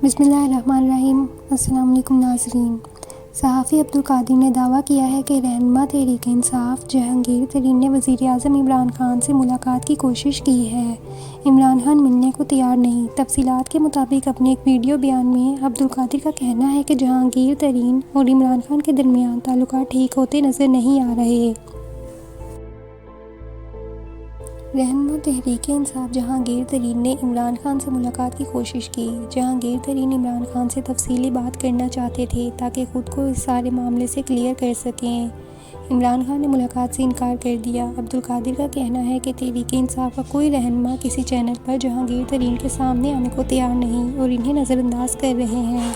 بسم اللہ الرحمن الرحیم۔ السلام علیکم ناظرین۔ صحافی عبدالقادر نے دعویٰ کیا ہے کہ رہنما تحریک انصاف جہانگیر ترین نے وزیر اعظم عمران خان سے ملاقات کی کوشش کی ہے۔ عمران خان ملنے کو تیار نہیں۔ تفصیلات کے مطابق اپنے ایک ویڈیو بیان میں عبدالقادر کا کہنا ہے کہ جہانگیر ترین اور عمران خان کے درمیان تعلقات ٹھیک ہوتے نظر نہیں آ رہے۔ رہنما تحریک انصاف جہانگیر ترین نے عمران خان سے ملاقات کی کوشش کی۔ جہانگیر ترین عمران خان سے تفصیلی بات کرنا چاہتے تھے تاکہ خود کو اس سارے معاملے سے کلیئر کر سکیں۔ عمران خان نے ملاقات سے انکار کر دیا۔ عبدالقادر کا کہنا ہے کہ تحریک انصاف کا کوئی رہنما کسی چینل پر جہانگیر ترین کے سامنے آنے کو تیار نہیں اور انہیں نظر انداز کر رہے ہیں۔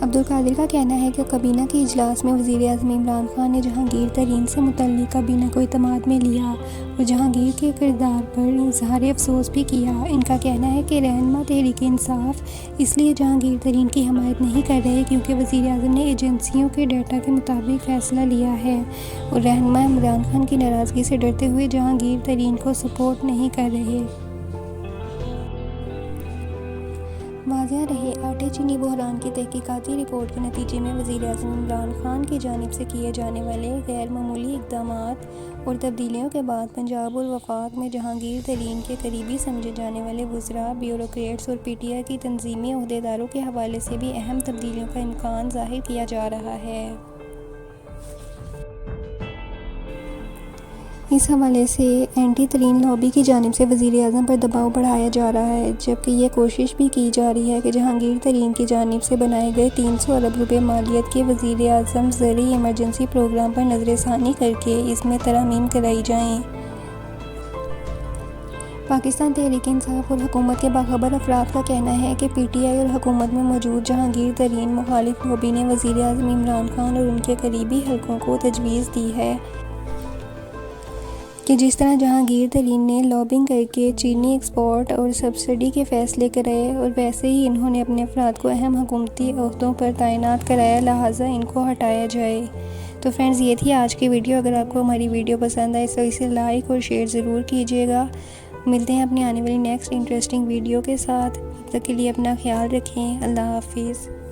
عبدالقادر کا کہنا ہے کہ کابینہ کے اجلاس میں وزیر اعظم عمران خان نے جہانگیر ترین سے متعلق کابینہ کو اعتماد میں لیا اور جہانگیر کے کردار پر اظہار افسوس بھی کیا۔ ان کا کہنا ہے کہ رہنما تحریک انصاف اس لیے جہانگیر ترین کی حمایت نہیں کر رہے کیونکہ وزیر اعظم نے ایجنسیوں کے ڈیٹا کے مطابق فیصلہ لیا ہے اور رہنما عمران خان کی ناراضگی سے ڈرتے ہوئے جہانگیر ترین کو سپورٹ نہیں کر رہے۔ واضح رہے، آٹے چینی بحران کی تحقیقاتی رپورٹ کے نتیجے میں وزیر اعظم عمران خان کی جانب سے کیے جانے والے غیر معمولی اقدامات اور تبدیلیوں کے بعد پنجاب اور وفاق میں جہانگیر ترین کے قریبی سمجھے جانے والے وزراء، بیوروکریٹس اور پی ٹی آئی کی تنظیمی عہدیداروں کے حوالے سے بھی اہم تبدیلیوں کا امکان ظاہر کیا جا رہا ہے۔ اس حوالے سے اینٹی ترین لابی کی جانب سے وزیر اعظم پر دباؤ بڑھایا جا رہا ہے، جبکہ یہ کوشش بھی کی جا رہی ہے کہ جہانگیر ترین کی جانب سے بنائے گئے 300 ارب روپے مالیت کے وزیر اعظم زرعی ایمرجنسی پروگرام پر نظر ثانی کر کے اس میں ترامیم کرائی جائیں۔ پاکستان تحریک انصاف اور حکومت کے باخبر افراد کا کہنا ہے کہ پی ٹی آئی اور حکومت میں موجود جہانگیر ترین مخالف لابی نے وزیر اعظم عمران خان اور ان کے قریبی حلقوں کو تجویز دی ہے کہ جس طرح جہانگیر ترین نے لابنگ کر کے چینی ایکسپورٹ اور سبسڈی کے فیصلے کرائے اور ویسے ہی انہوں نے اپنے افراد کو اہم حکومتی عہدوں پر تعینات کرایا، لہٰذا ان کو ہٹایا جائے۔ تو فرینڈز، یہ تھی آج کی ویڈیو۔ اگر آپ کو ہماری ویڈیو پسند آئے تو اسے لائک اور شیئر ضرور کیجیے گا۔ ملتے ہیں اپنی آنے والی نیکسٹ انٹرسٹنگ ویڈیو کے ساتھ۔ تب تک کے لیے اپنا خیال رکھیں۔ اللہ حافظ۔